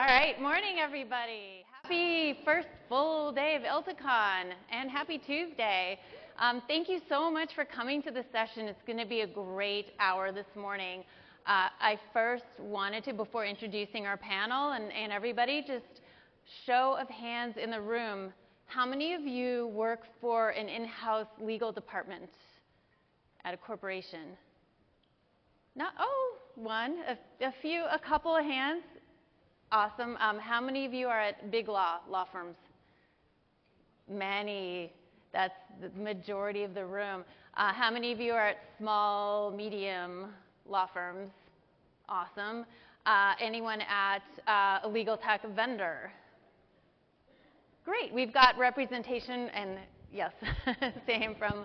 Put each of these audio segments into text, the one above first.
All right, morning everybody. Happy first full day of ILTACon and happy Tuesday. Thank you so much for coming to the session. It's going to be a great hour this morning. I first wanted to, before introducing our panel and everybody, just show of hands in the room. How many of you work for an in-house legal department at a corporation? Not, oh, one, a few, a couple of hands. Awesome. How many of you are at big law firms? Many. That's the majority of the room. How many of you are at small, medium law firms? Awesome. Anyone at a legal tech vendor? Great. We've got representation, and yes, same from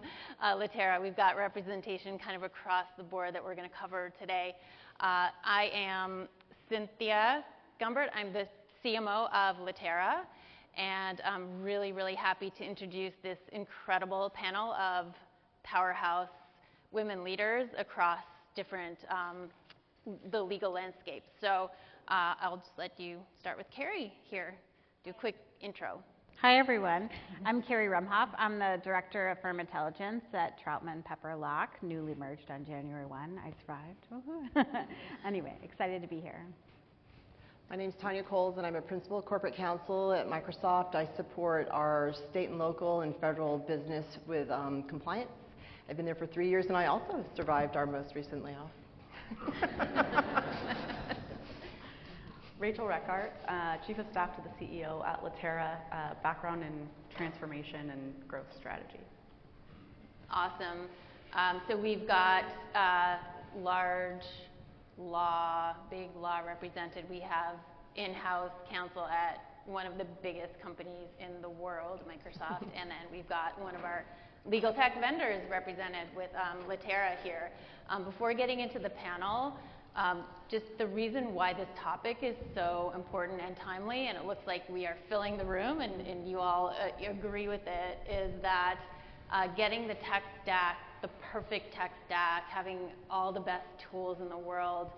Litera. We've got representation kind of across the board that we're going to cover today. I am Cynthia Gumbert. I'm the CMO of Litera, and I'm really, really happy to introduce this incredible panel of powerhouse women leaders across different the legal landscape. So I'll just let you start with Carrie here. Do a quick intro. Hi, everyone. I'm Carrie Remhof. I'm the Director of Firm Intelligence at Troutman, Locke, newly merged on January 1. I survived. Anyway, excited to be here. My name is Tania Koles, and I'm a Principal Corporate Counsel at Microsoft. I support our state and local and federal business with compliance. I've been there for 3 years, and I also survived our most recent layoff. Rachael, Chief of Staff to the CEO at Litera, background in transformation and growth strategy. Awesome. So we've got large law, big law represented. We have in-house counsel at one of the biggest companies in the world, Microsoft, and then we've got one of our legal tech vendors represented with Litera here. Before getting into the panel, just the reason why this topic is so important and timely, and it looks like we are filling the room, and you all agree with it, is that getting the tech stack, the perfect tech stack, having all the best tools in the world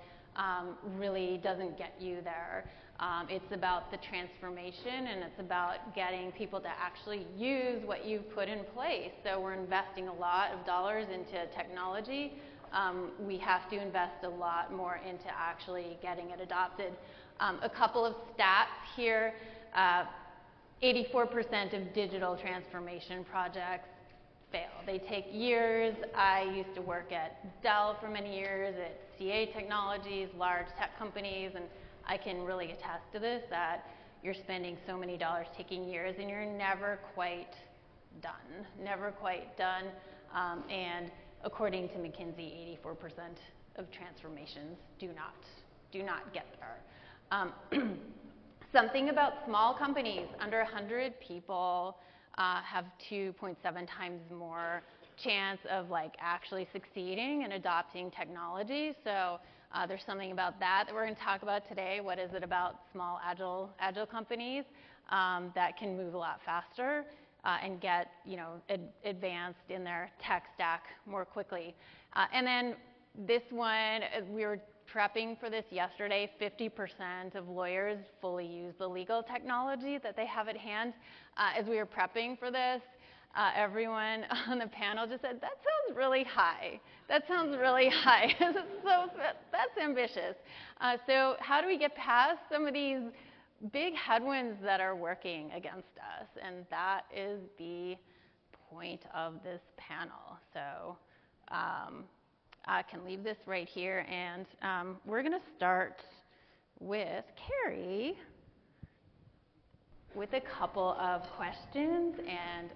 really doesn't get you there. It's about the transformation, and it's about getting people to actually use what you've put in place. So we're investing a lot of dollars into technology. We have to invest a lot more into actually getting it adopted. A couple of stats here. 84% of digital transformation projects fail. They take years. I used to work at Dell for many years, at CA Technologies, large tech companies, and I can really attest to this, that you're spending so many dollars taking years, and you're never quite done. Never quite done. And according to McKinsey, 84% of transformations do not get there. Something about small companies, under 100 people, have 2.7 times more chance of actually succeeding and adopting technology. So there's something about that we're going to talk about today. What is it about small agile companies that can move a lot faster and get advanced in their tech stack more quickly? And then this one, we were prepping for this yesterday. 50% of lawyers fully use the legal technology that they have at hand. As we were prepping for this, everyone on the panel just said, that sounds really high. That sounds really high. So that's ambitious. So how do we get past some of these big headwinds that are working against us? And that is the point of this panel. So I can leave this right here, and we're going to start with Carrie with a couple of questions, and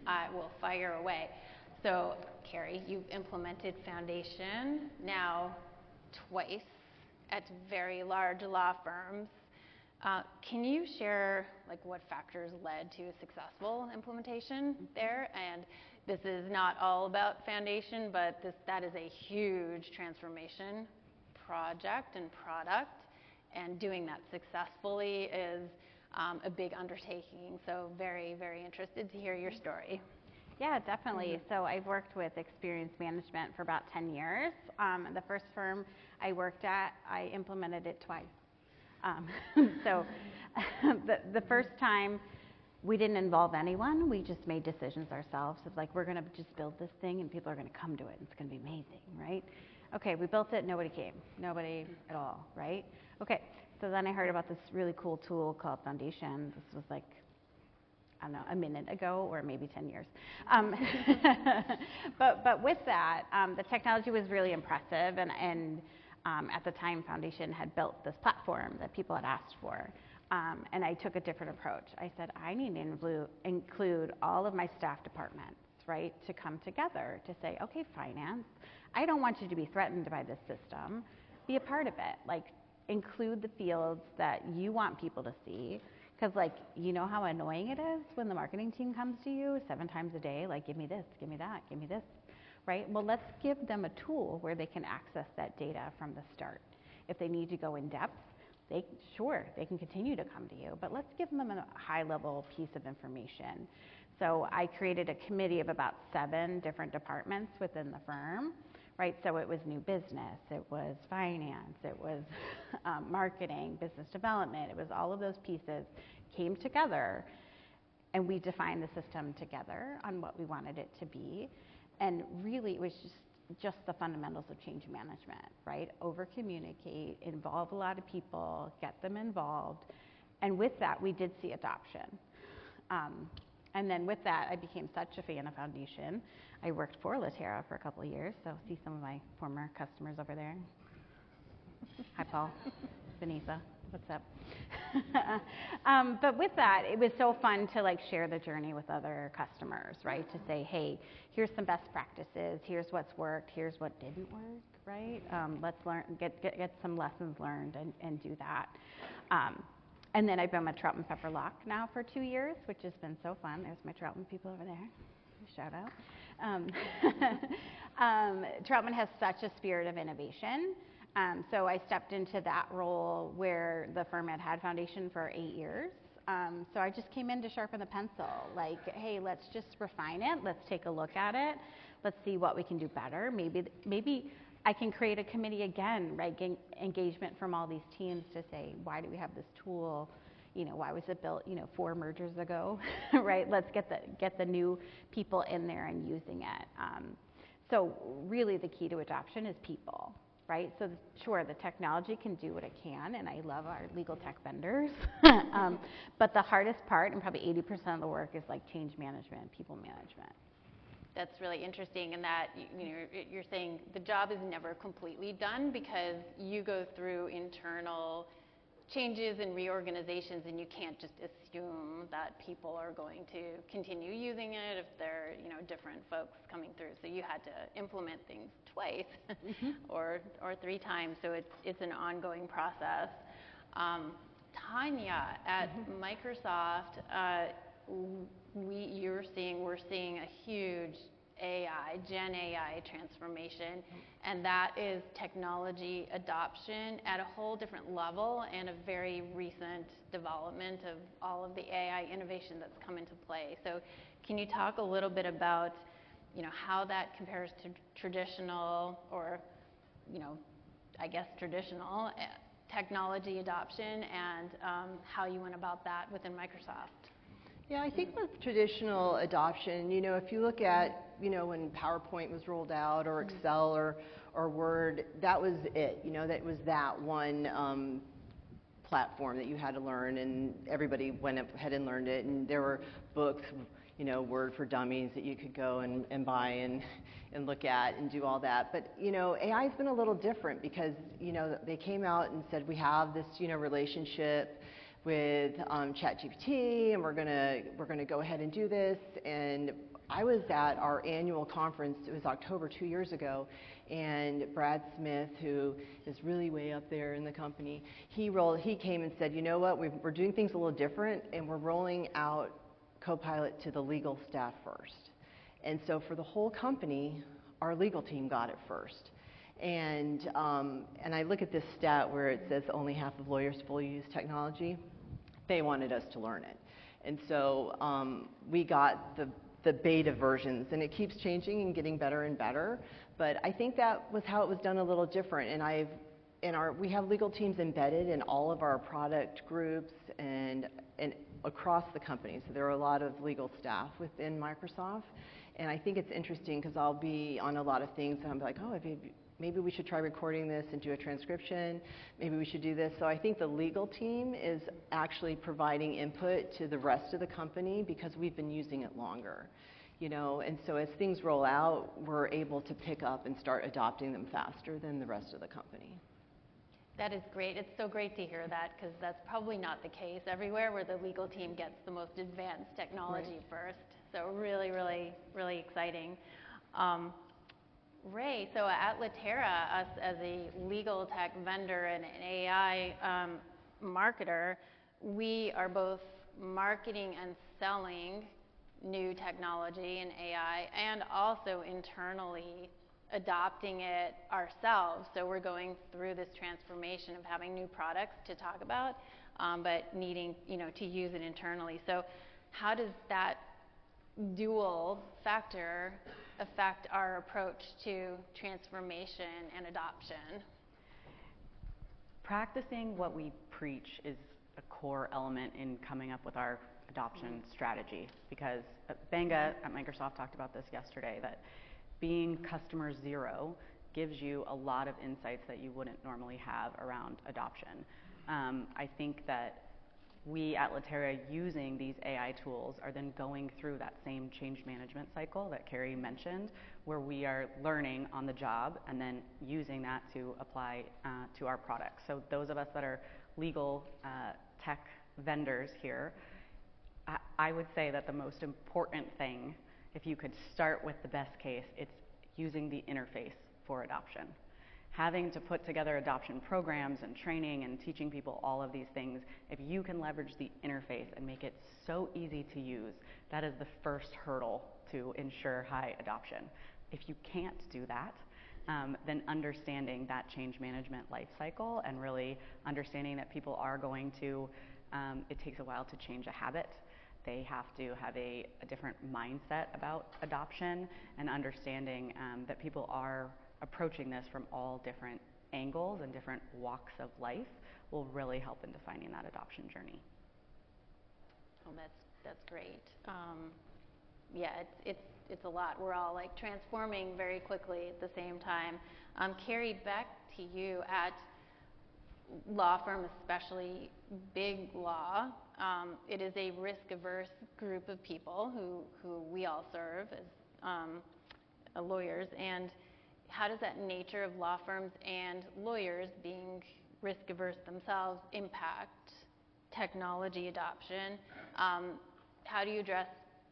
I will fire away. So, Carrie, you've implemented Foundation now twice at very large law firms. Can you share what factors led to a successful implementation there? And this is not all about Foundation, but that is a huge transformation project and product, and doing that successfully is a big undertaking. So very, very interested to hear your story. Yeah, definitely. So I've worked with experience management for about 10 years. The first firm I worked at, I implemented it twice. So the first time we didn't involve anyone, we just made decisions ourselves of like, we're going to just build this thing and people are going to come to it and it's going to be amazing, right? Okay, we built it, nobody came, nobody at all, right? Okay, so then I heard about this really cool tool called Foundation. This was like, I don't know, a minute ago or maybe 10 years. But with that, the technology was really impressive and at the time Foundation had built this platform that people had asked for. And I took a different approach. I said, I need to include all of my staff departments, right, to come together to say, okay, finance, I don't want you to be threatened by this system. Be a part of it. Like, include the fields that you want people to see. Because, like, you know how annoying it is when the marketing team comes to you 7 times a day, like, give me this, give me that, give me this, right? Well, let's give them a tool where they can access that data from the start. If they need to go in depth, they can continue to come to you, but let's give them a high-level piece of information. So I created a committee of about 7 different departments within the firm, right? So it was new business, it was finance, it was marketing, business development, it was all of those pieces came together, and we defined the system together on what we wanted it to be. And really, it was just the fundamentals of change management, right? Over-communicate, involve a lot of people, get them involved. And with that, we did see adoption. And then with that, I became such a fan of Foundation. I worked for Litera for a couple of years, so see some of my former customers over there. Hi, Paul, Vanessa, what's up? But with that, it was so fun to like share the journey with other customers, right? To say, hey, here's some best practices, here's what's worked, here's what didn't work, right? Let's learn, get some lessons learned and do that. And then I've been with Troutman Pepper Locke now for 2 years, which has been so fun. There's my Troutman people over there. Shout out. Troutman has such a spirit of innovation. So I stepped into that role where the firm had Foundation for 8 years. So I just came in to sharpen the pencil, like, hey, let's just refine it. Let's take a look at it. Let's see what we can do better. Maybe I can create a committee again, right? Engagement from all these teams to say, why do we have this tool? You know, why was it built, 4 mergers ago, right? Let's get the new people in there and using it. So really the key to adoption is people, right? So sure, the technology can do what it can, and I love our legal tech vendors. But the hardest part, and probably 80% of the work, is like change management, people management. That's really interesting in that you're saying the job is never completely done because you go through internal changes and reorganizations, and you can't just assume that people are going to continue using it if there are different folks coming through. So you had to implement things twice or 3 times. So it's an ongoing process. Tania, at Microsoft, we're seeing a huge GenAI transformation, and that is technology adoption at a whole different level and a very recent development of all of the AI innovation that's come into play. So can you talk a little bit about how that compares to traditional or traditional technology adoption and how you went about that within Microsoft? Yeah, I think with traditional adoption, if you look at, when PowerPoint was rolled out or Excel or Word, that was it. That was that one platform that you had to learn, and everybody went ahead and learned it. And there were books, Word for Dummies that you could go and buy and look at and do all that. But, AI's been a little different because, they came out and said we have this, relationship with ChatGPT, and we're gonna go ahead and do this. And I was at our annual conference. It was October 2 years ago, and Brad Smith, who is really way up there in the company, he came and said, you know what, we're doing things a little different, and we're rolling out Copilot to the legal staff first. And so for the whole company, our legal team got it first. And I look at this stat where it says only half of lawyers fully use technology. They wanted us to learn it. And so we got the beta versions, and it keeps changing and getting better and better. But I think that was how it was done a little different. And I've we have legal teams embedded in all of our product groups and across the company. So there are a lot of legal staff within Microsoft. And I think it's interesting because I'll be on a lot of things and I'm like, oh, maybe we should try recording this and do a transcription. Maybe we should do this. So I think the legal team is actually providing input to the rest of the company because we've been using it longer. And so as things roll out, we're able to pick up and start adopting them faster than the rest of the company. That is great. It's so great to hear that because that's probably not the case everywhere where the legal team gets the most advanced technology first. So really, really, really exciting. Ray, so at Litera, us as a legal tech vendor and an AI marketer, we are both marketing and selling new technology and AI and also internally adopting it ourselves. So we're going through this transformation of having new products to talk about, but needing to use it internally. So how does that dual factor affect our approach to transformation and adoption? Practicing what we preach is a core element in coming up with our adoption strategy, because Benga at Microsoft talked about this yesterday, that being customer zero gives you a lot of insights that you wouldn't normally have around adoption. I think that we at Litera, using these AI tools, are then going through that same change management cycle that Carrie mentioned, where we are learning on the job and then using that to apply to our products. So those of us that are legal tech vendors here, I would say that the most important thing, if you could start with the best case, it's using the interface for adoption. Having to put together adoption programs and training and teaching people all of these things, if you can leverage the interface and make it so easy to use, that is the first hurdle to ensure high adoption. If you can't do that, then understanding that change management life cycle and really understanding that people are going to, it takes a while to change a habit. They have to have a different mindset about adoption, and understanding that people are approaching this from all different angles and different walks of life will really help in defining that adoption journey. Oh, that's great. Yeah, it's a lot. We're all like transforming very quickly at the same time. Carrie, back to you. At law firm, especially big law, it is a risk-averse group of people who we all serve as lawyers. And how does that nature of law firms and lawyers being risk-averse themselves impact technology adoption? How do you address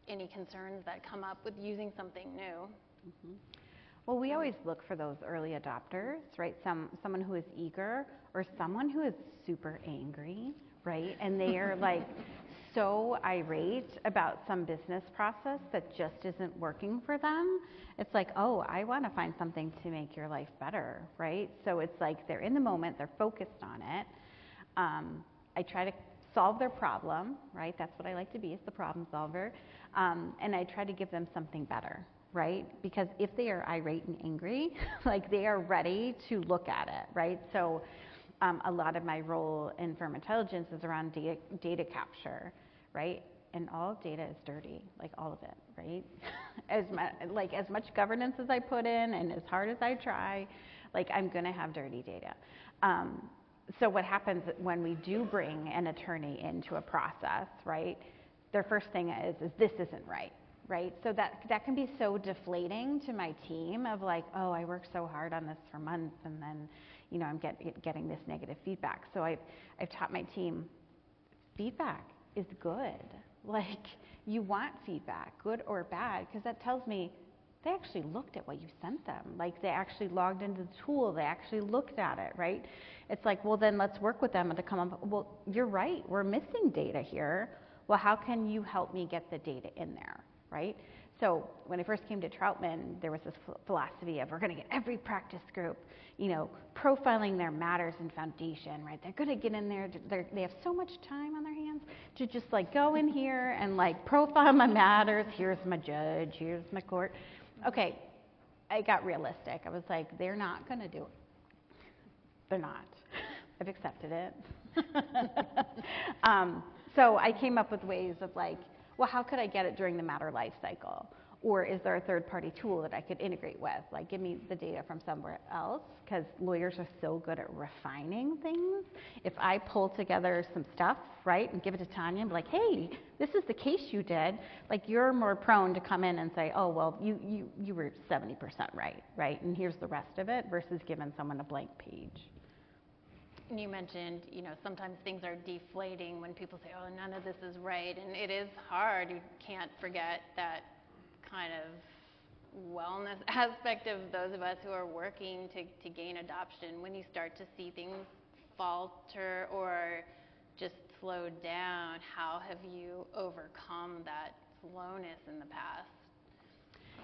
any concerns that come up with using something new? Mm-hmm. Well, we always look for those early adopters, right? Someone who is eager or someone who is super angry, right? And they are like so irate about some business process that just isn't working for them. It's like, oh, I want to find something to make your life better, right? So it's like they're in the moment, they're focused on it. I try to solve their problem, right? That's what I like to be, is the problem solver. And I try to give them something better, right? Because if they are irate and angry, like they are ready to look at it, right? So a lot of my role in firm intelligence is around data capture, right? And all data is dirty, like all of it, right? As much governance as I put in and as hard as I try, like I'm gonna have dirty data. So what happens when we do bring an attorney into a process, right? Their first thing is this isn't right, right? So that can be so deflating to my team of like, oh, I worked so hard on this for months and then, I'm getting this negative feedback. So I've taught my team, feedback is good. Like, you want feedback, good or bad, because that tells me they actually looked at what you sent them. Like, they actually logged into the tool, they actually looked at it, right? It's like, well, then let's work with them to come up, well, you're right, we're missing data here. Well, how can you help me get the data in there, right? So when I first came to Troutman, there was this philosophy of we're going to get every practice group, profiling their matters and foundation, right? They're going to get in there. They have so much time on their hands to just like go in here and like profile my matters. Here's my judge. Here's my court. Okay, I got realistic. I was like, they're not going to do it. They're not. I've accepted it. So I came up with ways of like, well, how could I get it during the matter life cycle? Or is there a third-party tool that I could integrate with? Like, give me the data from somewhere else, because lawyers are so good at refining things. If I pull together some stuff, right, and give it to Tanya and be like, hey, this is the case you did, like, you're more prone to come in and say, oh, well, you were 70% right, and here's the rest of it, versus giving someone a blank page. And you mentioned, sometimes things are deflating when people say, oh, none of this is right, and it is hard. You can't forget that kind of wellness aspect of those of us who are working to gain adoption. When you start to see things falter or just slow down, how have you overcome that slowness in the past?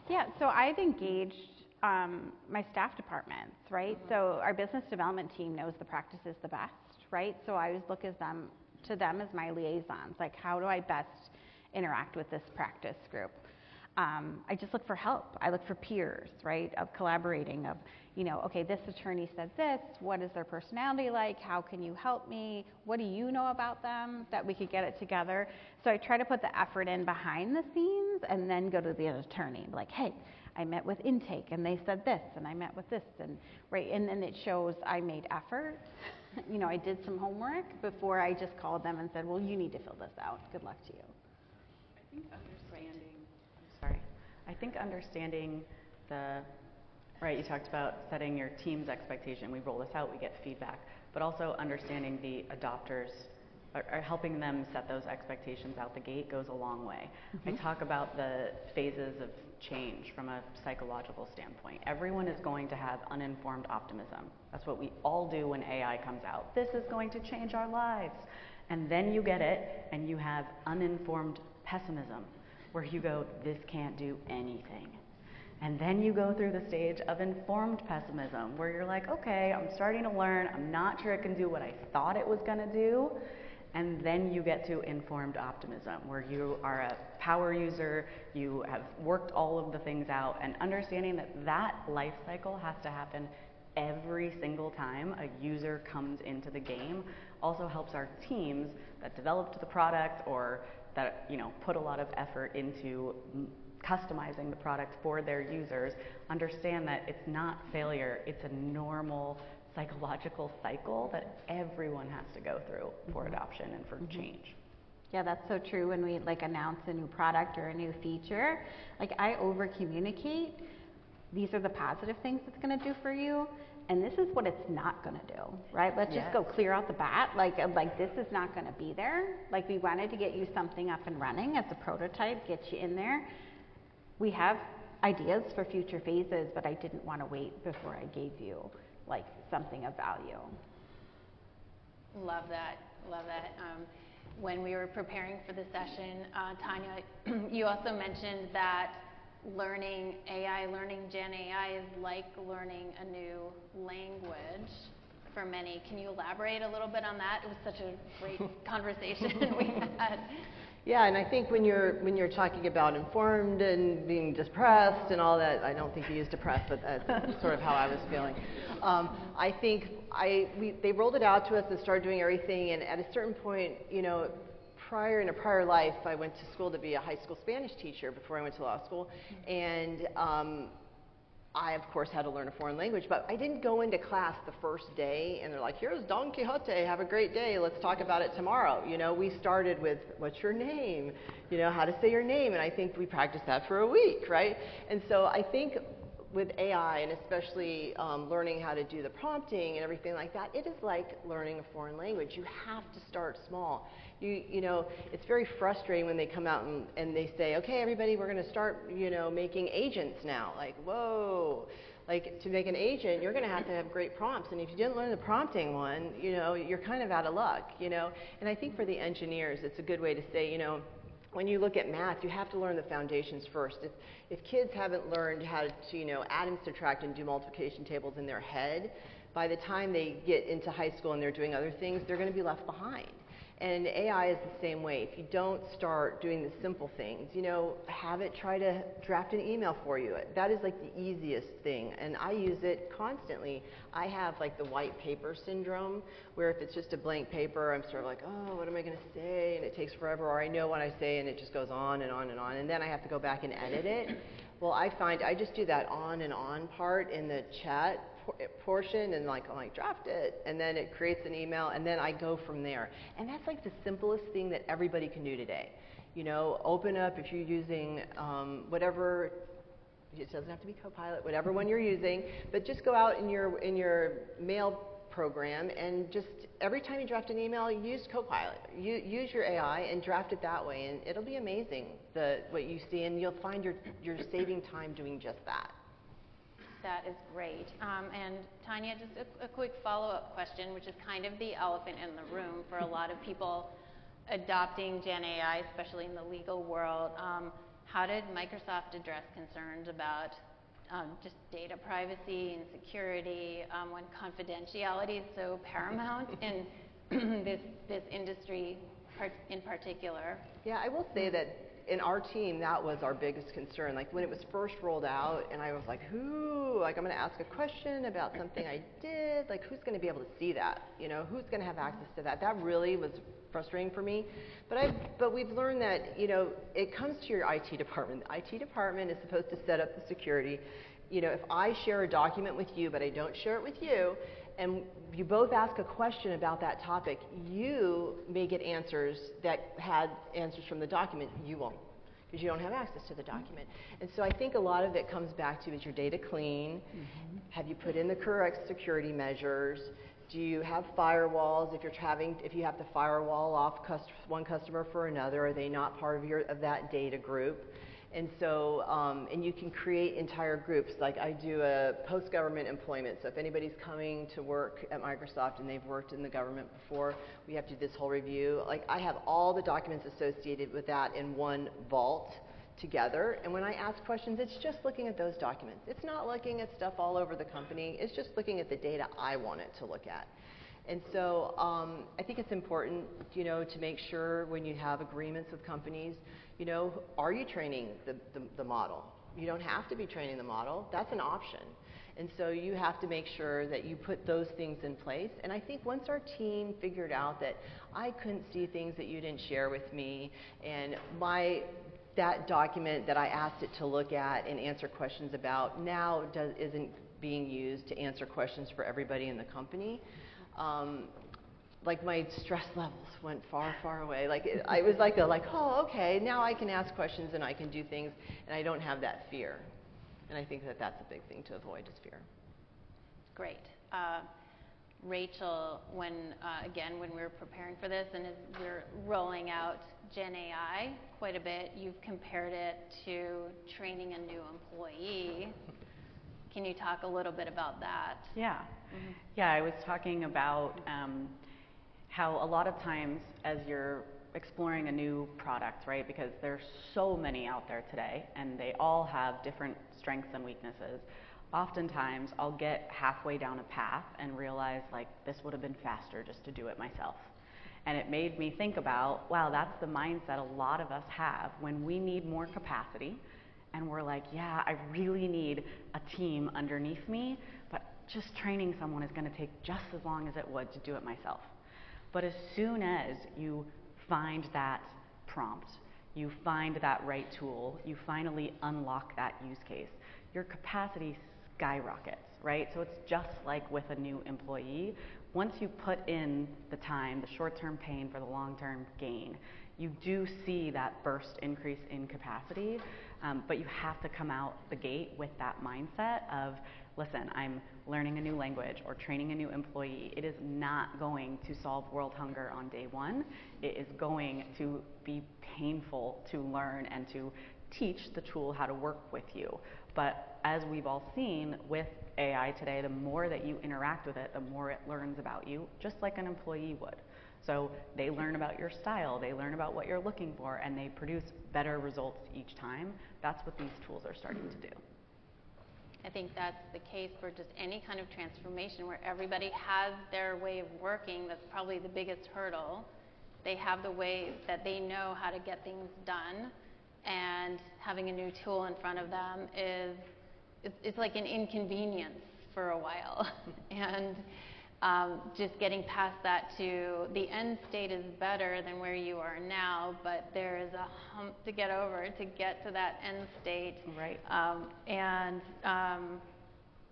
Yeah, so I've engaged my staff departments, right? Mm-hmm. So our business development team knows the practices the best, right? So I always look to them as my liaisons, like, how do I best interact with this practice group? I just look for help. I look for peers, right, of collaborating, of, okay, this attorney said this, what is their personality like, how can you help me, what do you know about them, that we could get it together. So I try to put the effort in behind the scenes and then go to the attorney, like, hey, I met with intake and they said this, and I met with this, and right, and then it shows I made effort. I did some homework before I just called them and said, well, you need to fill this out. Good luck to you. I think understanding you talked about setting your team's expectation. We roll this out, we get feedback, but also understanding the adopters, or helping them set those expectations out the gate goes a long way. Mm-hmm. I talk about the phases of change from a psychological standpoint. Everyone is going to have uninformed optimism. That's what we all do when AI comes out. This is going to change our lives. And then you get it, and you have uninformed pessimism, where you go, this can't do anything. And then you go through the stage of informed pessimism, where you're like, okay, I'm starting to learn, I'm not sure it can do what I thought it was gonna do. And then you get to informed optimism, where you are a power user, you have worked all of the things out, and understanding that life cycle has to happen every single time a user comes into the game also helps our teams that developed the product or that put a lot of effort into customizing the product for their users, understand that it's not failure, it's a normal psychological cycle that everyone has to go through for adoption and for change. Yeah, that's so true. When we announce a new product or a new feature, I over communicate, these are the positive things it's going to do for you, and this is what it's not going to do, right? Let's just go clear out the bat. This is not going to be there. We wanted to get you something up and running as a prototype, get you in there. We have ideas for future phases, but I didn't want to wait before I gave you something of value. Love that. When we were preparing for the session, Tanya, you also mentioned that learning AI, learning GenAI is like learning a new language for many. Can you elaborate a little bit on that? It was such a great conversation we had. Yeah, and I think when you're talking about informed and being depressed and all that, I don't think you used depressed, but that's sort of how I was feeling. I think they rolled it out to us and started doing everything, and at a certain point, in a prior life, I went to school to be a high school Spanish teacher before I went to law school, and I, of course, had to learn a foreign language, but I didn't go into class the first day and they're like, here's Don Quixote, have a great day, let's talk about it tomorrow. We started with, what's your name? How to say your name, and I think we practiced that for a week, right? And so I think with AI, and especially learning how to do the prompting and everything like that, it is like learning a foreign language. You have to start small. It's very frustrating when they come out and they say, okay, everybody, we're going to start, making agents now. Whoa. To make an agent, you're going to have great prompts. And if you didn't learn the prompting one, you're kind of out of luck, And I think for the engineers, it's a good way to say, when you look at math, you have to learn the foundations first. If kids haven't learned how to, add and subtract and do multiplication tables in their head, by the time they get into high school and they're doing other things, they're going to be left behind. And AI is the same way. If you don't start doing the simple things, have it try to draft an email for you. That is like the easiest thing, and I use it constantly. I have like the white paper syndrome, where if it's just a blank paper, I'm sort of like, oh, what am I going to say? And it takes forever, or I know what I say, and it just goes on and on and on, and then I have to go back and edit it. Well, I find I just do that on and on part in the chat portion, and I'm like, draft it, and then it creates an email, and then I go from there. And that's like the simplest thing that everybody can do today. Open up, if you're using whatever, it doesn't have to be Copilot, whatever one you're using, but just go out in your mail program, and just every time you draft an email, use Copilot. Use your AI and draft it that way, and it'll be amazing what you see, and you'll find you're saving time doing just that. That is great. And Tania, just a quick follow-up question, which is kind of the elephant in the room for a lot of people adopting GenAI, especially in the legal world. How did Microsoft address concerns about just data privacy and security when confidentiality is so paramount in this industry in particular? Yeah, I will say that in our team, that was our biggest concern. Like when it was first rolled out, and I was like, I'm going to ask a question about something I did. Like, who's going to be able to see that? Who's going to have access to that? That really was frustrating for me. But we've learned that, it comes to your IT department. The IT department is supposed to set up the security. If I share a document with you, but I don't share it with you, and you both ask a question about that topic, you may get answers that had answers from the document. You won't, because you don't have access to the document. And so I think a lot of it comes back to, is your data clean? Mm-hmm. Have you put in the correct security measures? Do you have firewalls? If you have to firewall off one customer for another, are they not part of that data group? And so, and you can create entire groups. Like I do a post-government employment. So if anybody's coming to work at Microsoft and they've worked in the government before, we have to do this whole review. Like I have all the documents associated with that in one vault together. And when I ask questions, it's just looking at those documents. It's not looking at stuff all over the company. It's just looking at the data I want it to look at. And so I think it's important, to make sure when you have agreements with companies, are you training the model? You don't have to be training the model. That's an option. And so you have to make sure that you put those things in place. And I think once our team figured out that I couldn't see things that you didn't share with me, and that document that I asked it to look at and answer questions about now isn't being used to answer questions for everybody in the company, like my stress levels went far, far away. I was oh, okay, now I can ask questions and I can do things, and I don't have that fear. And I think that that's a big thing to avoid, is fear. Great. Rachael, when we were preparing for this and as we're rolling out GenAI quite a bit, you've compared it to training a new employee. Can you talk a little bit about that? Yeah. Mm-hmm. Yeah, I was talking about how a lot of times as you're exploring a new product, right, because there's so many out there today and they all have different strengths and weaknesses, oftentimes I'll get halfway down a path and realize this would have been faster just to do it myself. And it made me think about, wow, that's the mindset a lot of us have when we need more capacity and we're like, yeah, I really need a team underneath me, but just training someone is going to take just as long as it would to do it myself. But as soon as you find that prompt, you find that right tool, you finally unlock that use case, your capacity skyrockets, right? So it's just like with a new employee. Once you put in the time, the short-term pain for the long-term gain, you do see that burst increase in capacity, but you have to come out the gate with that mindset of, listen, I'm learning a new language or training a new employee. It is not going to solve world hunger on day one. It is going to be painful to learn and to teach the tool how to work with you. But as we've all seen with AI today, the more that you interact with it, the more it learns about you, just like an employee would. So they learn about your style, they learn about what you're looking for, and they produce better results each time. That's what these tools are starting to do. I think that's the case for just any kind of transformation where everybody has their way of working. That's probably the biggest hurdle they have the way that they know how to get things done, and having a new tool in front of them is it's like an inconvenience for a while. And just getting past that to the end state is better than where you are now, but there is a hump to get over to get to that end state. Right.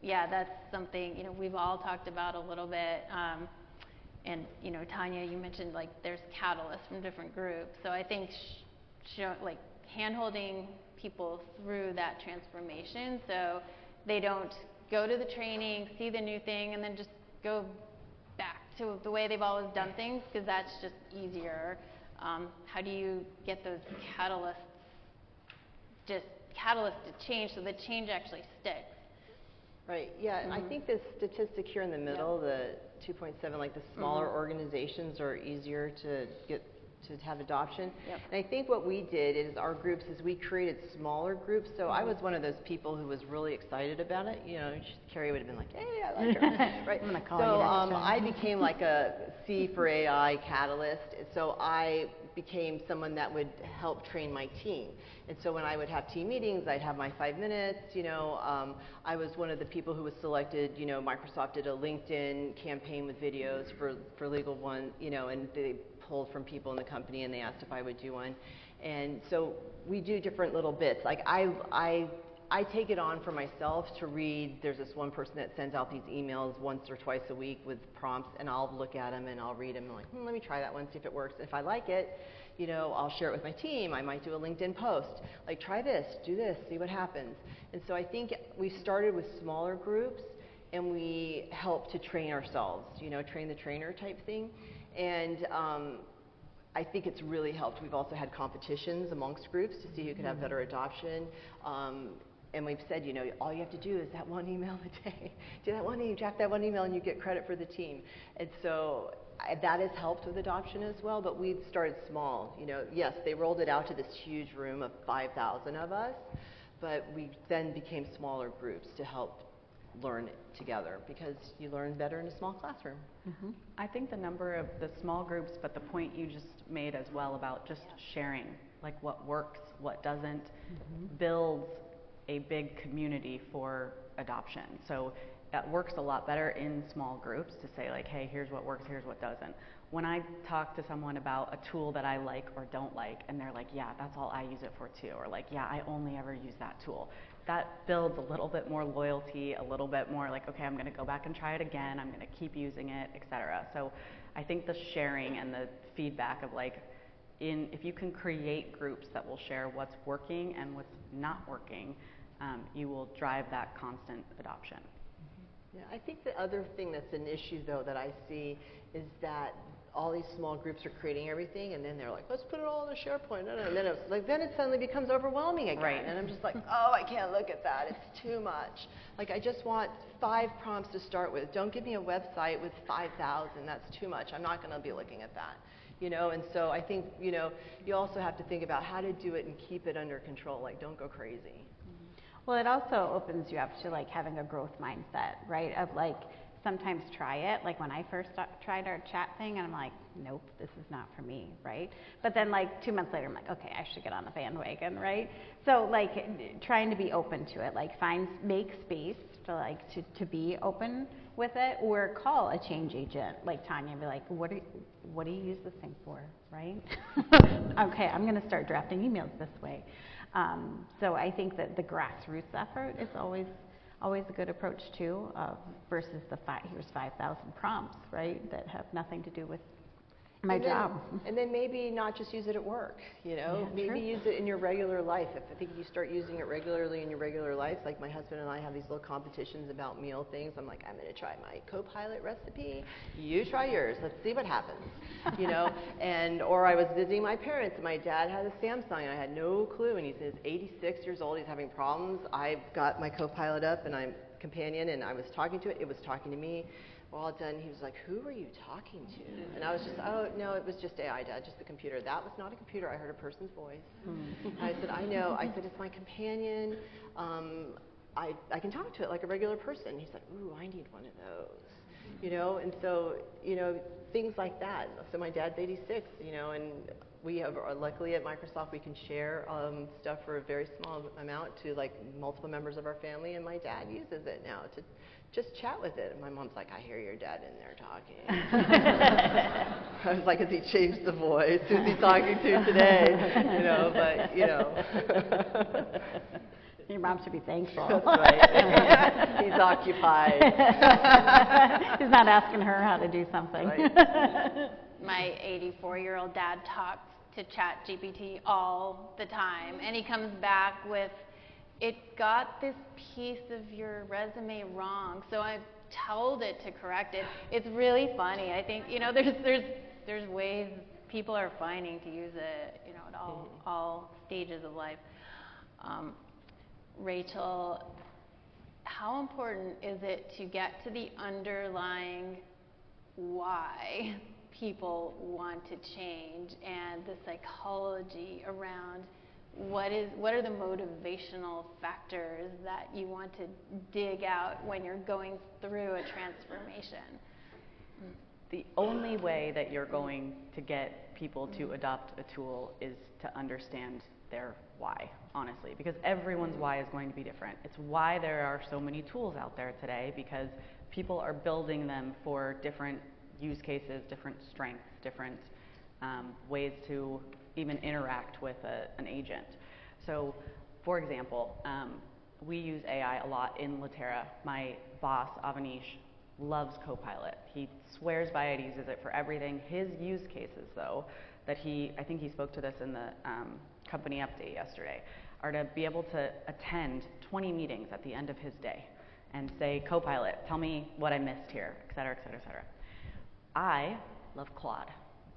Yeah, that's something, you know, we've all talked about a little bit. And, you know, Tania, you mentioned like there's catalysts from different groups. So I think like hand-holding people through that transformation so they don't go to the training, see the new thing, and then just go back to the way they've always done things, because that's just easier. How do you get those catalysts to change so the change actually sticks? Right, yeah, and I think the statistic here in the middle, the 2.7, like the smaller organizations are easier to get to have adoption. And I think what we did is our groups is we created smaller groups. So I was one of those people who was really excited about it. You know, Carrie would have been like, hey, I like her, right? I'm gonna call so you I became like a C for AI catalyst. So I became someone that would help train my team. And so when I would have team meetings, I'd have my 5 minutes, you know. I was one of the people who was selected, you know, Microsoft did a LinkedIn campaign with videos for Legal One, you know, and they pulled from people in the company and they asked if I would do one. And so we do different little bits. Like I take it on for myself to read. There's this one person that sends out these emails once or twice a week with prompts, and I'll look at them and I'll read them and I'm like, let me try that one, see if it works. If I like it, you know, I'll share it with my team. I might do a LinkedIn post. Like, try this, do this, see what happens. And so I think we started with smaller groups and we helped to train ourselves, you know, train the trainer type thing. And I think it's really helped. We've also had competitions amongst groups to see who could have better adoption. And we've said, you know, all you have to do is that one email a day. Do that one email, draft that one email, and you get credit for the team. And so that has helped with adoption as well, but we've started small. You know, yes, they rolled it out to this huge room of 5,000 of us, but we then became smaller groups to help learn it together, because you learn better in a small classroom. I think the number of the small groups, but the point you just made as well about just sharing, like what works, what doesn't, builds a big community for adoption. So that works a lot better in small groups to say like, hey, here's what works, here's what doesn't. When I talk to someone about a tool that I like or don't like, and they're like, yeah, that's all I use it for too, or like, yeah, I only ever use that tool. That builds a little bit more loyalty, a little bit more like, okay, I'm going to go back and try it again, I'm going to keep using it, etc. So I think the sharing and the feedback of like, if you can create groups that will share what's working and what's not working, you will drive that constant adoption. Yeah, I think the other thing that's an issue though that I see is that all these small groups are creating everything, and then they're like, let's put it all in a SharePoint. And then it's like, then it suddenly becomes overwhelming again. Right. And I'm just like, oh, I can't look at that. It's too much. Like, I just want 5 prompts to start with. Don't give me a website with 5,000. That's too much. I'm not going to be looking at that. You know, and so I think, you know, you also have to think about how to do it and keep it under control. Like, don't go crazy. Well, it also opens you up to like having a growth mindset, right? Of like, sometimes try it. Like when I first tried our chat thing, and I'm like, nope, this is not for me, right? But then like 2 months later, I'm like, okay, I should get on the bandwagon, right? So like trying to be open to it, like make space to like to be open with it, or call a change agent like Tania and be like, what do you use this thing for, right? Okay, I'm going to start drafting emails this way. So I think that the grassroots effort is always a good approach too, versus here's 5,000 prompts, right, that have nothing to do with my job. And then maybe not just use it at work, you know, Yeah, maybe use it in your regular life. I think you start using it regularly in your regular life, like my husband and I have these little competitions about meal things. I'm like, I'm going to try my co-pilot recipe. You try yours. Let's see what happens, you know. Or I was visiting my parents, and my dad had a Samsung, and I had no clue. And he says, 86 years old, he's having problems. I got my co-pilot up, and I'm companion, and I was talking to it. It was talking to me. All done, he was like, who were you talking to? And I was just, oh, no, it was just AI, Dad, just the computer. That was not a computer. I heard a person's voice. I said, I know. I said, it's my companion. I can talk to it like a regular person. He's like, ooh, I need one of those. And so, things like that. So my dad's 86, and we have, luckily at Microsoft, we can share stuff for a very small amount to like multiple members of our family, and my dad uses it now to just chat with it. And my mom's like, I hear your dad in there talking. I was like, has he changed the voice? Who's he talking to today? Your mom should be thankful. That's right. He's occupied. He's not asking her how to do something. Right. My 84-year-old dad talks to ChatGPT all the time, and he comes back with, it got this piece of your resume wrong, so I told it to correct it. It's really funny. I think, there's ways people are finding to use it, at all stages of life. Rachael, how important is it to get to the underlying why people want to change and the psychology around what are the motivational factors that you want to dig out when you're going through a transformation? The only way that you're going to get people to adopt a tool is to understand their why, honestly, because everyone's why is going to be different. It's why there are so many tools out there today, because people are building them for different use cases, different strengths, different ways to even interact with an agent. So, for example, we use AI a lot in Litera. My boss, Avanish, loves Copilot. He swears by it, he uses it for everything. His use cases, though, that I think he spoke to this in the company update yesterday, are to be able to attend 20 meetings at the end of his day and say, Copilot, tell me what I missed here, et cetera, et cetera, et cetera. I love Claude.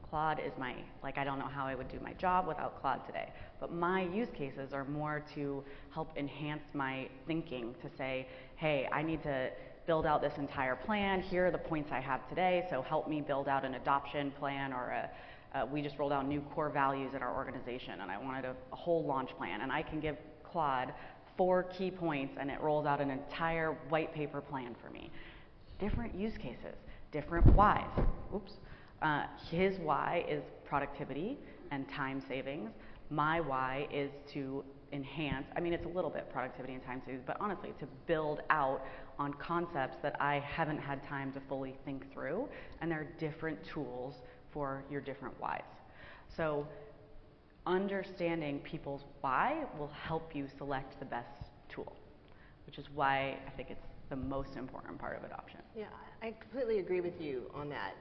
Claude is I don't know how I would do my job without Claude today. But my use cases are more to help enhance my thinking, to say, hey, I need to build out this entire plan. Here are the points I have today, so help me build out an adoption plan, or we just rolled out new core values at our organization, and I wanted a whole launch plan. And I can give Claude 4 key points, and it rolls out an entire white paper plan for me. Different use cases, different whys. Oops. His why is productivity and time savings. My why is to enhance, it's a little bit productivity and time savings, but honestly, to build out on concepts that I haven't had time to fully think through, and there are different tools for your different whys. So understanding people's why will help you select the best tool, which is why I think it's the most important part of adoption. Yeah, I completely agree with you on that.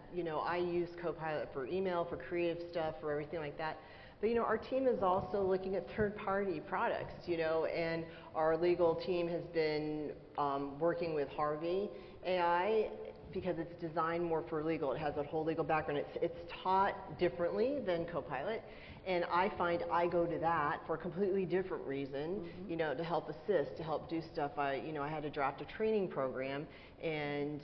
I use Copilot for email, for creative stuff, for everything like that. But our team is also looking at third-party products, and our legal team has been working with Harvey AI because it's designed more for legal. It has a whole legal background. It's taught differently than Copilot. And I find I go to that for a completely different reason, to help assist, to help do stuff. I had to draft a training program, and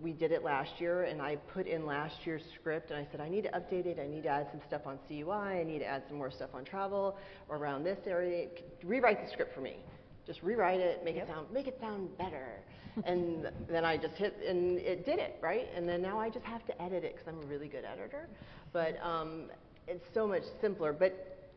we did it last year, and I put in last year's script, and I said, I need to update it, I need to add some stuff on CUI, I need to add some more stuff on travel, or around this area. Rewrite the script for me. Just rewrite it, make it sound better. And then I just hit, and it did it, right? And then now I just have to edit it, because I'm a really good editor. But it's so much simpler. But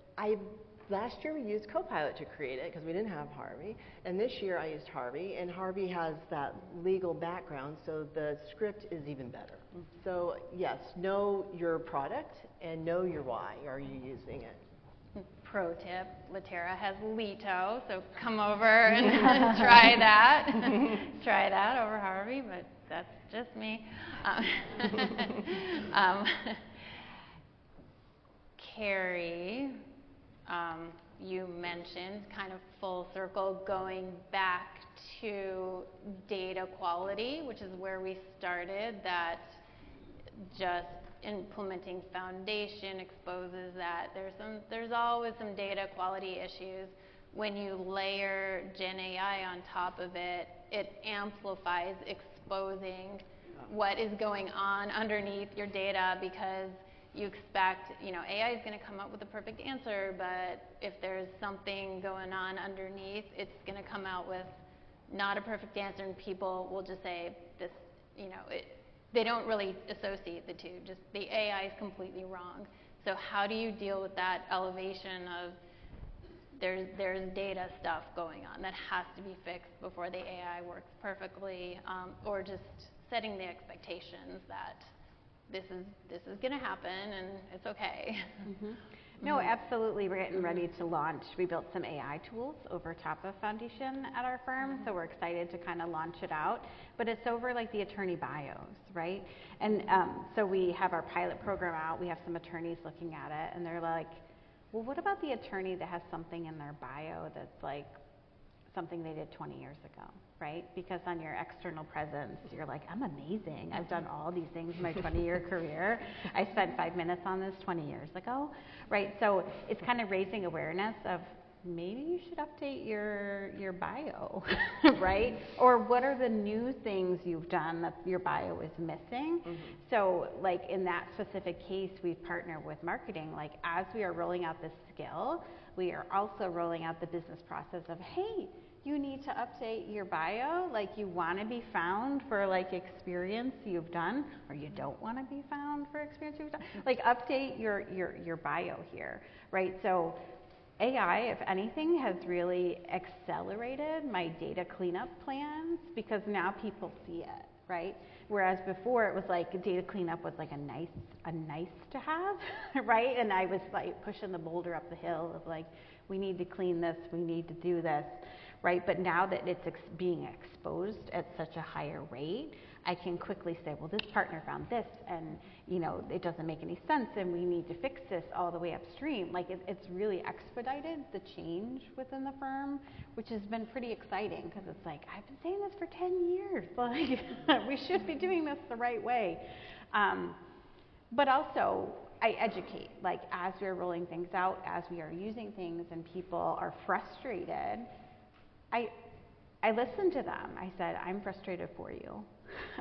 last year we used Copilot to create it because we didn't have Harvey, and this year I used Harvey, and Harvey has that legal background, so the script is even better. So yes, know your product and know your why are you using it. Pro tip, Litera has Leto, so come over and try that. Try that over Harvey, but that's just me. Carrie, you mentioned kind of full circle going back to data quality, which is where we started, that just implementing foundation exposes that there's always some data quality issues. When you layer GenAI on top of it, it amplifies exposing what is going on underneath your data, because you expect, AI is going to come up with the perfect answer, but if there's something going on underneath, it's going to come out with not a perfect answer, and people will just say, this they don't really associate the two. Just the AI is completely wrong. So how do you deal with that elevation of there's data stuff going on that has to be fixed before the AI works perfectly, or just setting the expectations that this is going to happen and it's okay. No, absolutely. We're getting ready to launch. We built some AI tools over top of Foundation at our firm, so we're excited to kind of launch it out. But it's over like the attorney bios, right? And so we have our pilot program out. We have some attorneys looking at it, and they're like, well, what about the attorney that has something in their bio that's like something they did 20 years ago, right? Because on your external presence, you're like, I'm amazing. I've done all these things in my 20-year career. I spent 5 minutes on this 20 years ago, right? So it's kind of raising awareness of maybe you should update your bio, right? Or what are the new things you've done that your bio is missing? So like in that specific case, we've partnered with marketing. Like as we are rolling out this skill, we are also rolling out the business process of, hey, you need to update your bio, like you want to be found for like experience you've done, or you don't want to be found for experience you've done. Like update your bio here, right? So AI, if anything, has really accelerated my data cleanup plans because now people see it, right? Whereas before it was like data cleanup was like a nice to have, right? And I was like pushing the boulder up the hill of like, we need to clean this, we need to do this, right? But now that it's being exposed at such a higher rate, I can quickly say, well, this partner found this, and it doesn't make any sense, and we need to fix this all the way upstream. Like it's really expedited the change within the firm, which has been pretty exciting because it's like I've been saying this for 10 years. Like we should be doing this the right way. But also I educate. Like as we're rolling things out, as we are using things, and people are frustrated, I listened to them. I said, I'm frustrated for you.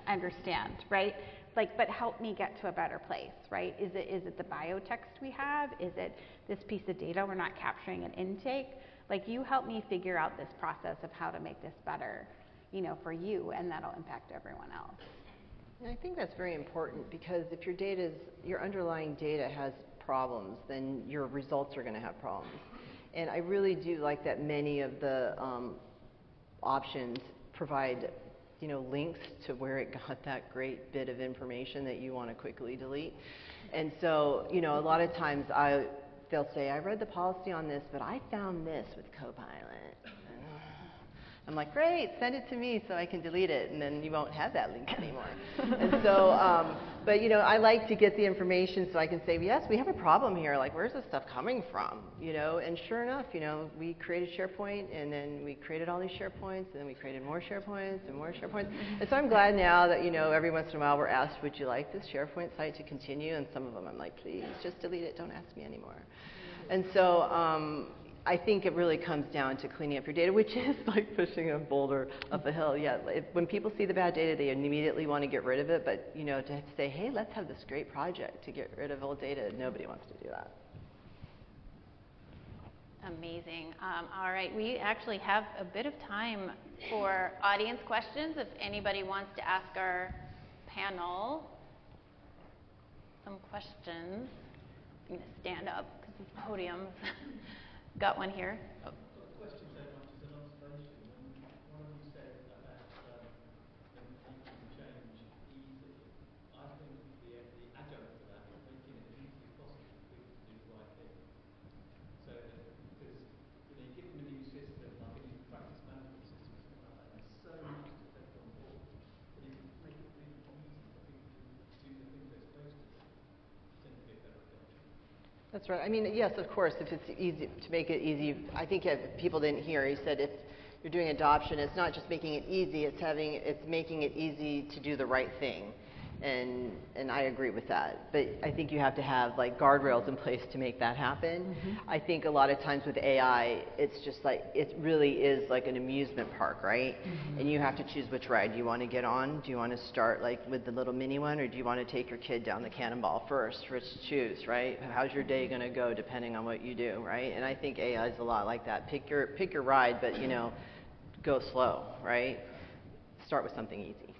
I understand, right? Like, but help me get to a better place, right? Is it the biotext we have? Is it this piece of data we're not capturing an intake? Like, you help me figure out this process of how to make this better, for you, and that'll impact everyone else. And I think that's very important because if your underlying data has problems, then your results are going to have problems. And I really do like that many of the options provide links to where it got that great bit of information that you want to quickly delete. And so, a lot of times they'll say, I read the policy on this, but I found this with Copilot. I'm like, great, send it to me so I can delete it, and then you won't have that link anymore. And so, but I like to get the information so I can say, yes, we have a problem here. Like, where's this stuff coming from? And sure enough, we created SharePoint, and then we created all these SharePoints, and then we created more SharePoints and more SharePoints. And so I'm glad now that every once in a while we're asked, would you like this SharePoint site to continue? And some of them I'm like, please, just delete it. Don't ask me anymore. And so. I think it really comes down to cleaning up your data, which is like pushing a boulder up a hill. Yeah, when people see the bad data, they immediately want to get rid of it. But to say, hey, let's have this great project to get rid of old data, nobody wants to do that. Amazing. All right, we actually have a bit of time for audience questions. If anybody wants to ask our panel some questions, I'm going to stand up because these podiums. Got one here. Oh. I've got a question so much as an observation. One of you said about making change easy. I think the adjunct to that is making it as easy as possible for people to do the right thing. So that, because you give them a new system, like a new practice management system or something like that, and there's so much to take on board. But if you make it really easy for people to do the things they're supposed to do, tend to get better adoption. That's right. I mean, yes, of course, if it's easy to make it easy. I think if people didn't hear, he said if you're doing adoption, it's not just making it easy, it's making it easy to do the right thing. And I agree with that. But I think you have to have like guardrails in place to make that happen. Mm-hmm. I think a lot of times with AI, it's just like, it really is like an amusement park, right? Mm-hmm. And you have to choose which ride you want to get on. Do you want to start like with the little mini one, or do you want to take your kid down the cannonball first? Which choose, right? How's your day going to go depending on what you do, right? And I think AI is a lot like that. Pick your ride, but go slow, right? Start with something easy.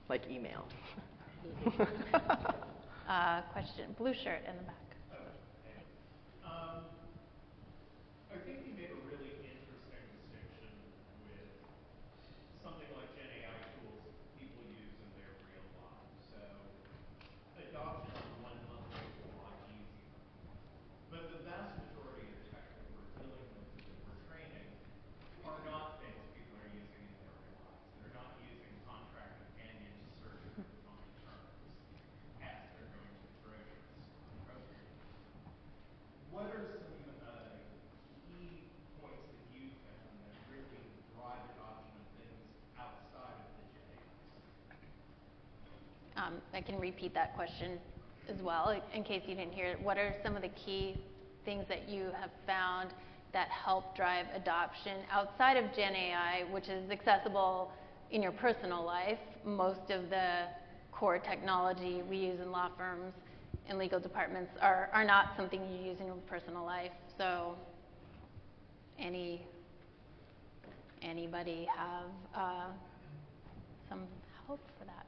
like email. Question, blue shirt in the back. I think you make a really interesting distinction with something like GenAI tools people use in their real lives. So adoption on one level is a lot easier. But the vast majority of tech that we're dealing with and that we're training are not things people are using in their real lives. They're not using Contract Companion to search or define terms as they're going to the grocery. What are some key points that you found that really drive adoption of things outside of the GenAI space? I can repeat that question as well, in case you didn't hear it. What are some of the key things that you have found that help drive adoption outside of GenAI, which is accessible in your personal life? Most of the core technology we use in law firms and legal departments are not something you use in your personal life. So anybody have some help for that?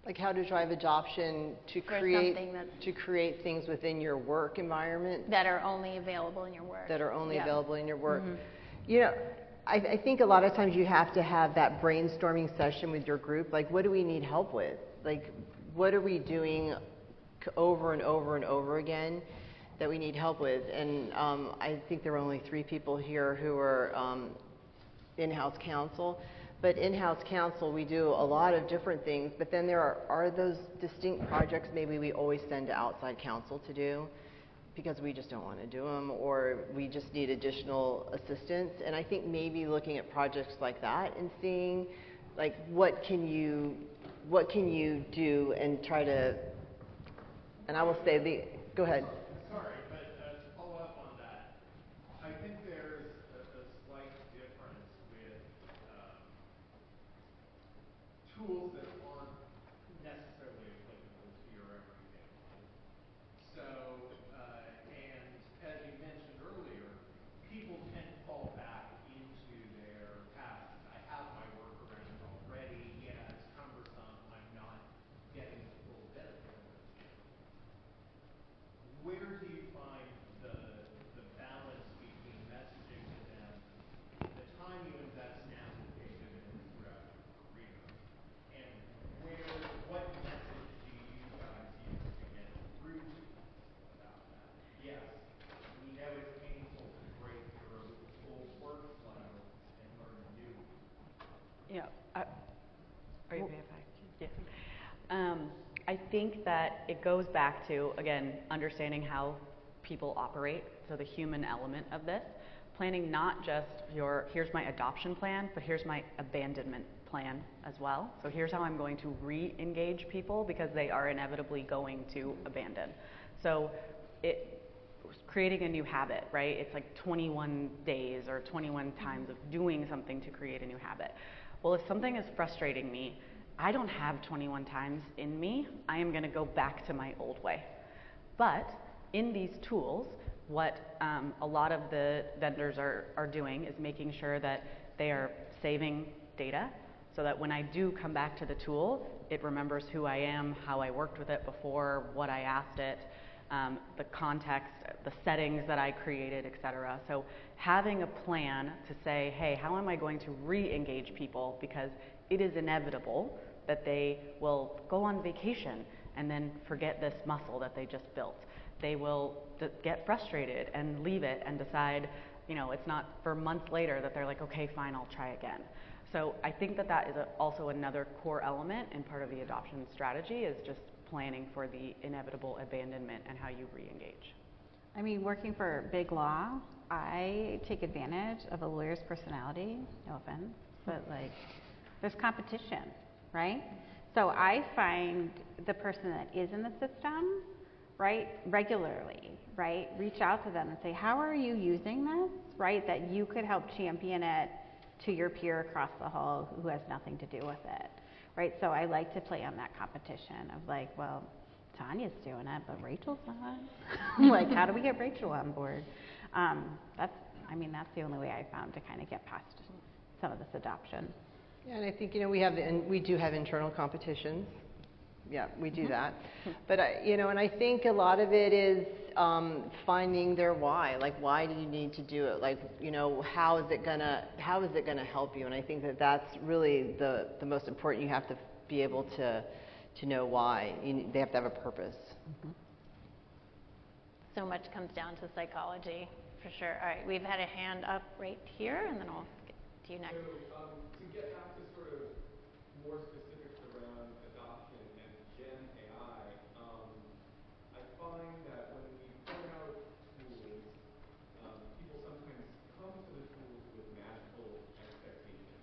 Like how to drive adoption to create things within your work environment that are only available in your work. Available in your work. You know, I think a lot of times you have to have that brainstorming session with your group. Like, what do we need help with? Like, what are we doing over and over and over again that we need help with? And I think there are only 3 people here who are in-house counsel. But in-house counsel, we do a lot of different things, but then there are those distinct projects maybe we always send to outside counsel to do because we just don't want to do them, or we just need additional assistance. And I think maybe looking at projects like that and seeing, like, what can you do and try to, and I will say, go ahead. Sorry, but to follow up on that, I think there's a slight difference with tools that aren't necessarily applicable to your everyday life. So, and as you mentioned earlier, people tend to fall back into their past. I have my workaround already. Yeah, it's cumbersome. I'm not getting the full benefit of those things. Where do you find the balance between messaging to them the time you invest now will pay dividends throughout your career? And what message do you guys use to get through to people about that? Yes, we know it's painful to break your old workflow and learn a new one. Yeah. Are you okay if I? Yeah. I think that it goes back to, again, understanding how people operate, so the human element of this. Planning not just here's my adoption plan, but here's my abandonment plan as well. So here's how I'm going to re-engage people because they are inevitably going to abandon. So creating a new habit, right? It's like 21 days or 21 times of doing something to create a new habit. Well, if something is frustrating me, I don't have 21 times in me. I am going to go back to my old way. But in these tools, what a lot of the vendors are doing is making sure that they are saving data so that when I do come back to the tool, it remembers who I am, how I worked with it before, what I asked it, the context, the settings that I created, et cetera. So having a plan to say, hey, how am I going to re-engage people? Because it is inevitable that they will go on vacation and then forget this muscle that they just built. They will get frustrated and leave it and decide, it's not for months later that they're like, okay, fine, I'll try again. So I think that is also another core element and part of the adoption strategy is just planning for the inevitable abandonment and how you re-engage. I mean, working for big law, I take advantage of a lawyer's personality, no offense, but there's competition, right? So I find the person that is in the system, right, regularly, right, reach out to them and say, how are you using this, right, that you could help champion it to your peer across the hall who has nothing to do with it, right? So I like to play on that competition of well, Tania's doing it, but Rachel's not. How do we get Rachel on board? That's the only way I found to kind of get past some of this adoption. Yeah, and I think, we do have internal competitions. Yeah, we do that. But, and I think a lot of it is finding their why. Like, why do you need to do it? Like, how is it gonna help you? And I think that that's really the most important. You have to be able to know why. They have to have a purpose. So much comes down to psychology, for sure. All right, we've had a hand up right here, and then I'll get to you next. So, to get back to sort of more specifics around adoption and Gen AI, I find that when we put out tools, people sometimes come to the tools with magical expectations,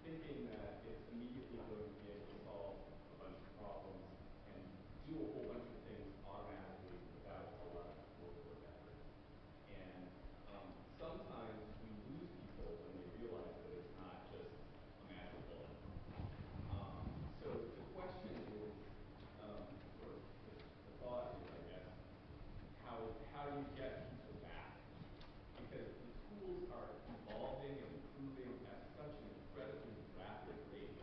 thinking that it's immediately going to be able to solve a bunch of problems and do a whole bunch of things automatically without a lot of work effort. And sometimes we lose people when they realize that it's not just a magic bullet. So the question is, or the thought is, I guess, how do you get people back? Because the tools are evolving and improving at such an incredibly rapid rate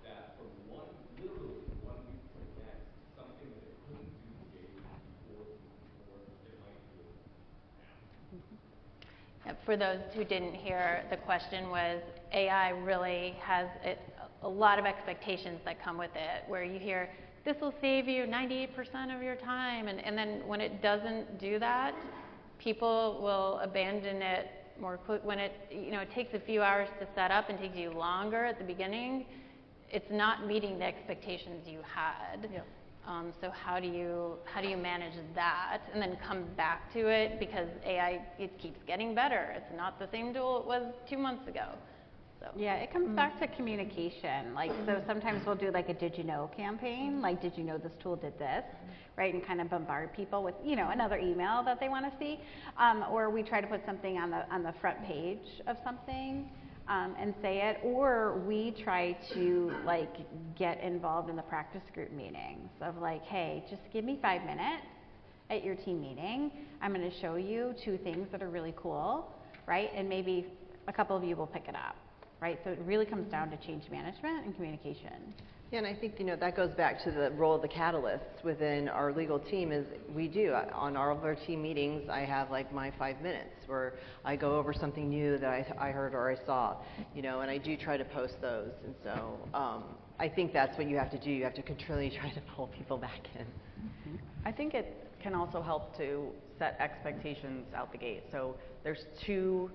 that from literally one week to the next, something that it couldn't do the day before, it might do it now. For those who didn't hear, the question was, AI really has a lot of expectations that come with it, where you hear, this will save you 98% of your time, and then when it doesn't do that, people will abandon it more quick. When it takes a few hours to set up and takes you longer at the beginning, it's not meeting the expectations you had. Yeah. So how do you manage that and then come back to it, because AI, it keeps getting better. It's not the same tool it was 2 months ago. So. Yeah, it comes back to communication. Like, so sometimes we'll do like a did you know campaign, like did you know this tool did this, right? And kind of bombard people with, another email that they want to see. Or we try to put something on the front page of something and say it. Or we try to like get involved in the practice group meetings of like, hey, just give me 5 minutes at your team meeting. I'm going to show you 2 things that are really cool, right? And maybe a couple of you will pick it up. Right, so it really comes down to change management and communication. Yeah, and I think that goes back to the role of the catalysts within our legal team. Is we do on all of our team meetings, I have like my 5 minutes where I go over something new that I heard or I saw, and I do try to post those. And so I think that's what you have to do. You have to continually try to pull people back in. I think it can also help to set expectations out the gate. So there's 2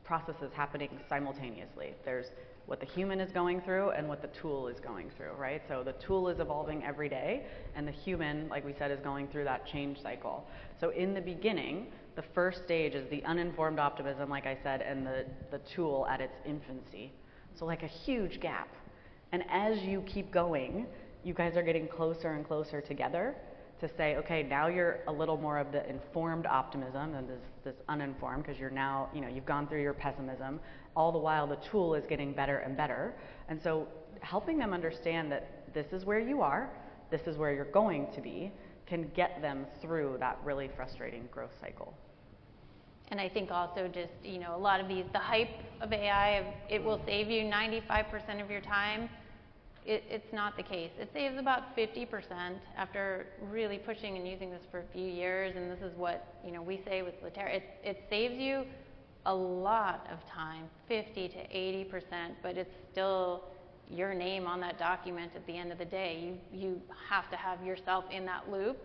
processes happening simultaneously. There's what the human is going through and what the tool is going through, right? So the tool is evolving every day, and the human, like we said, is going through that change cycle. So in the beginning, the first stage is the uninformed optimism, like I said, and the tool at its infancy. So like a huge gap. And as you keep going, you guys are getting closer and closer together to say, okay, now you're a little more of the informed optimism and this uninformed, because you're now, you've gone through your pessimism. All the while, the tool is getting better and better. And so helping them understand that this is where you are, this is where you're going to be, can get them through that really frustrating growth cycle. And I think also just, a lot of the hype of AI, it will save you 95% of your time. It's not the case. It saves about 50% after really pushing and using this for a few years, and this is what we say with Litera. It saves you a lot of time, 50 to 80%, but it's still your name on that document at the end of the day. You have to have yourself in that loop.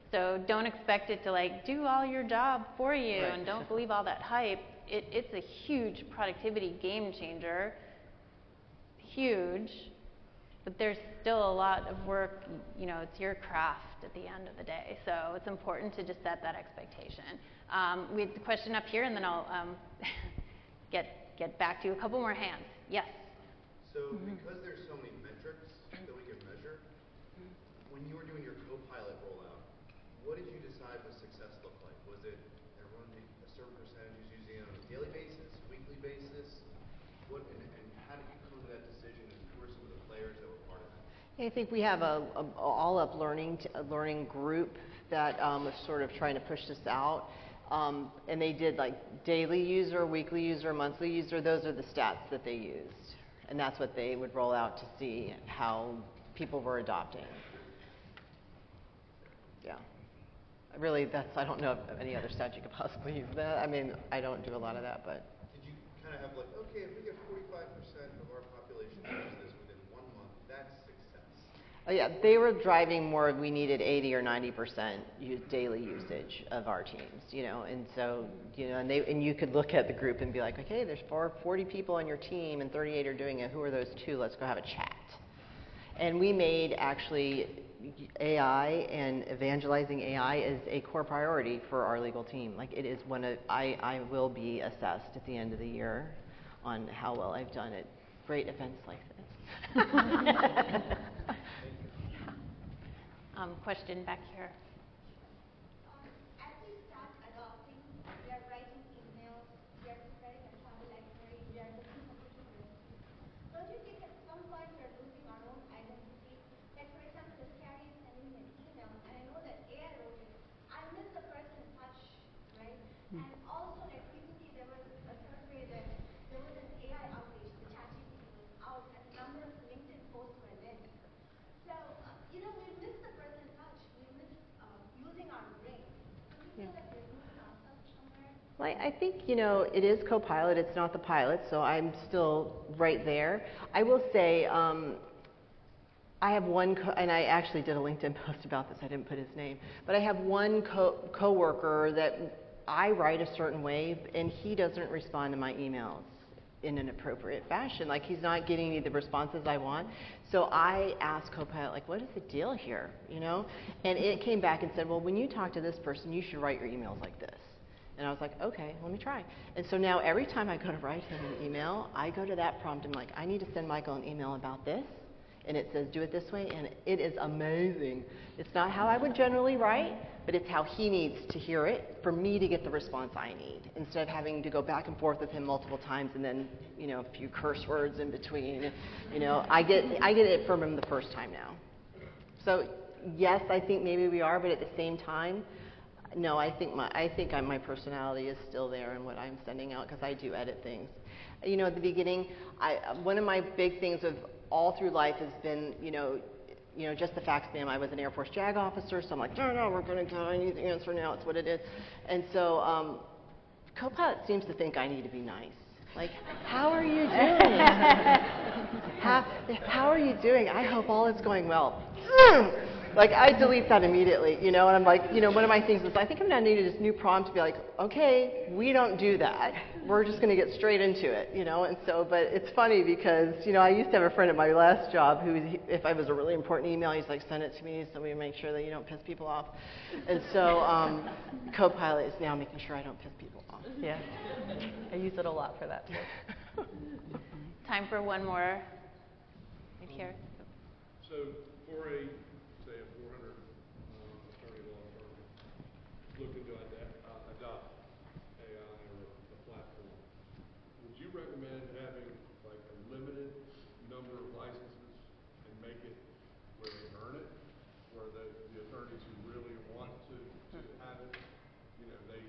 So don't expect it to do all your job for you, right. And don't believe all that hype. It's a huge productivity game changer, huge. But there's still a lot of work, it's your craft at the end of the day. So it's important to just set that expectation. We have the question up here, and then I'll get back to a couple more hands. Yes? So because there's so many metrics that we can measure, when you were doing your co-pilot rollout, what did you decide what success looked like? Was it everyone, a certain percentage is using it on a daily basis, weekly basis? And how did you come to that decision, and who are some of the players that were part of that? I think we have a all-up learning group that was sort of trying to push this out. And they did like daily user, weekly user, monthly user. Those are the stats that they used. And that's what they would roll out to see how people were adopting. Yeah. Really, I don't know of any other stat you could possibly use that. I mean, I don't do a lot of that, but. Did you kind of have like, okay, if we get 45% of our population to use this within 1 month, that's success? Oh yeah, they were driving more. We needed 80 or 90% daily usage of our teams, you know, and so, you know, and you could look at the group and be like, okay, there's 40 people on your team and 38 are doing it. Who are those 2? Let's go have a chat. And we made actually AI and evangelizing AI is a core priority for our legal team. Like it is I will be assessed at the end of the year on how well I've done at great events like this. Question back here. As we start adopting, we are writing emails, we are preparing a travel itinerary, we are looking for different recipes. Don't you think at some point we are losing our own identity? Like for example, if Carrie is sending me an email and I know that AI wrote it, I miss the personal touch, right? And also like recently there was a survey that there was an AI outage, the ChatGPT was out and the number of LinkedIn posts were linked. So, you know, we miss the personal touch. We miss using our brain. Don't you feel like we're losing ourselves somewhere? Well, I think, you know, it is Copilot. It's not the pilot, so I'm still right there. I will say I have one, and I actually did a LinkedIn post about this. I didn't put his name. But I have one coworker that I write a certain way, and he doesn't respond to my emails in an appropriate fashion. Like he's not getting me the responses I want. So I asked Copilot, like, what is the deal here, you know? And it came back and said, well, when you talk to this person, you should write your emails like this. And I was like, okay, let me try. And so now every time I go to write him an email, I go to that prompt and I'm like, I need to send Michael an email about this. And it says, do it this way, and it is amazing. It's not how I would generally write, but it's how he needs to hear it for me to get the response I need, instead of having to go back and forth with him multiple times and then, you know, a few curse words in between. You know, I get it from him the first time now. So yes, I think maybe we are, but at the same time, no, I think my personality is still there in what I'm sending out because I do edit things. You know, at the beginning, one of my big things of all through life has been, you know, just the fact, ma'am, I was an Air Force JAG officer, so I'm like, no, we're going to go, I need the answer now, it's what it is. And so Copilot seems to think I need to be nice. Like, how are you doing? How are you doing? I hope all is going well. Like, I delete that immediately, you know, and I'm like, you know, one of my things is I think I'm going to need this new prompt to be like, okay, we don't do that. We're just going to get straight into it, you know, and so, but it's funny because, you know, I used to have a friend at my last job who, if I was a really important email, he's like, send it to me so we make sure that you don't piss people off. And so Copilot is now making sure I don't piss people off. Yeah, I use it a lot for that too. Time for one more. Right here. So for say a 400 attorney law firm looking to adopt AI or a platform, would you recommend having like a limited number of licenses and make it where they earn it, where the attorneys who really want to have it, you know, they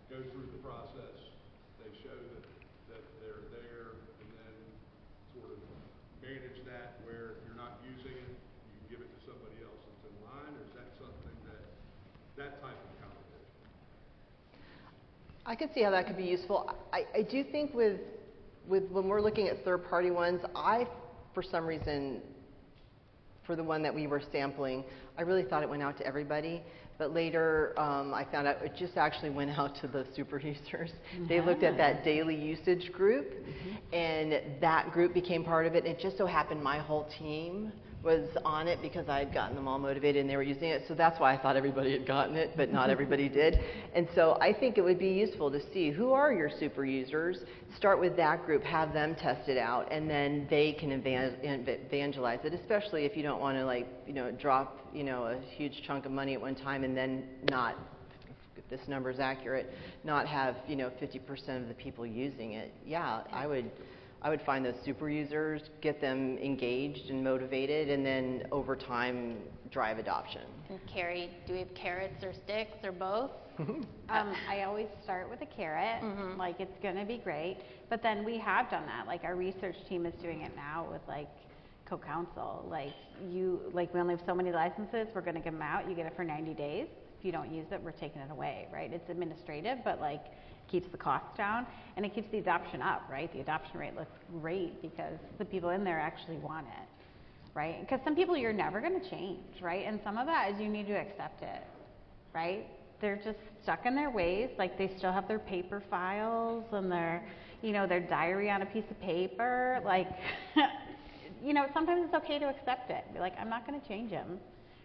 go through the process, they show that they're there, and then sort of manage that where if you're not using it, you give it to somebody else that's in line, or is that something that type of accommodation? I could see how that could be useful. I do think with when we're looking at third-party ones, for some reason, for the one that we were sampling, I really thought it went out to everybody. But later, I found out it just actually went out to the super users. They looked at that daily usage group, and that group became part of it. And it just so happened my whole team was on it because I had gotten them all motivated and they were using it. So that's why I thought everybody had gotten it, but not everybody did. And so I think it would be useful to see who are your super users, start with that group, have them test it out, and then they can evangelize it, especially if you don't want to, like, you know, drop, you know, a huge chunk of money at one time and then not, if this number is accurate, not have, you know, 50% of the people using it. Yeah, I I would find those super users, get them engaged and motivated, and then over time drive adoption. And Carrie, do we have carrots or sticks or both? I always start with a carrot, like it's gonna be great, but then we have done that. Like our research team is doing it now with like Counsel. Like we only have so many licenses, we're gonna give them out, you get it for 90 days. If you don't use it, we're taking it away, right? It's administrative, but like keeps the costs down and it keeps the adoption up, right? The adoption rate looks great because the people in there actually want it, right? Because some people you're never gonna change, right? And some of that is you need to accept it, right? They're just stuck in their ways, like they still have their paper files and their, you know, their diary on a piece of paper, like, you know, sometimes it's okay to accept it. Be like, I'm not gonna change him,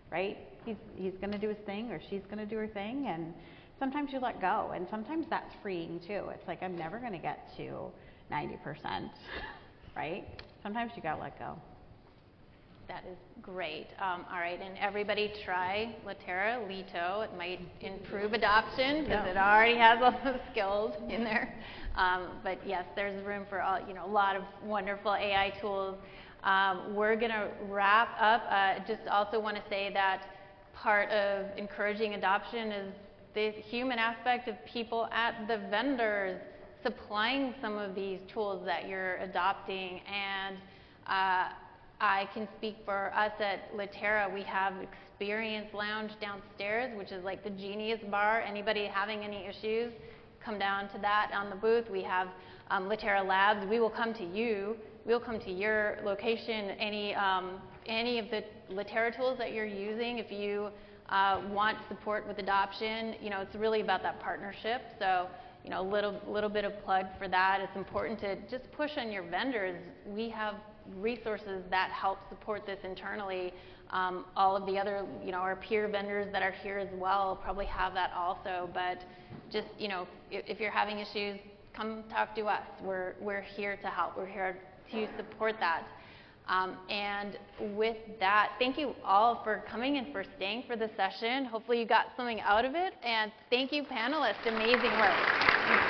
right? He's gonna do his thing or she's gonna do her thing, and sometimes you let go, and sometimes that's freeing too. It's like, I'm never gonna get to 90%, right? Sometimes you gotta let go. That is great. All right, and everybody try Litera, Lito. It might improve adoption because it already has all those skills in there. But yes, there's room for all, you know, a lot of wonderful AI tools. We're gonna wrap up. Just also want to say that part of encouraging adoption is the human aspect of people at the vendors supplying some of these tools that you're adopting. And I can speak for us at Litera. We have Experience Lounge downstairs, which is like the genius bar. Anybody having any issues, come down to that on the booth. We have Litera Labs. We will come to you. We'll come to your location. Any of the Litera tools that you're using, if you want support with adoption, you know, it's really about that partnership. So, you know, a little bit of plug for that. It's important to just push on your vendors. We have resources that help support this internally. All of the other, you know, our peer vendors that are here as well probably have that also. But just, you know, if you're having issues, come talk to us. We're here to help. We're here to support that. And with that, thank you all for coming and for staying for the session. Hopefully you got something out of it. And thank you, panelists. Amazing work.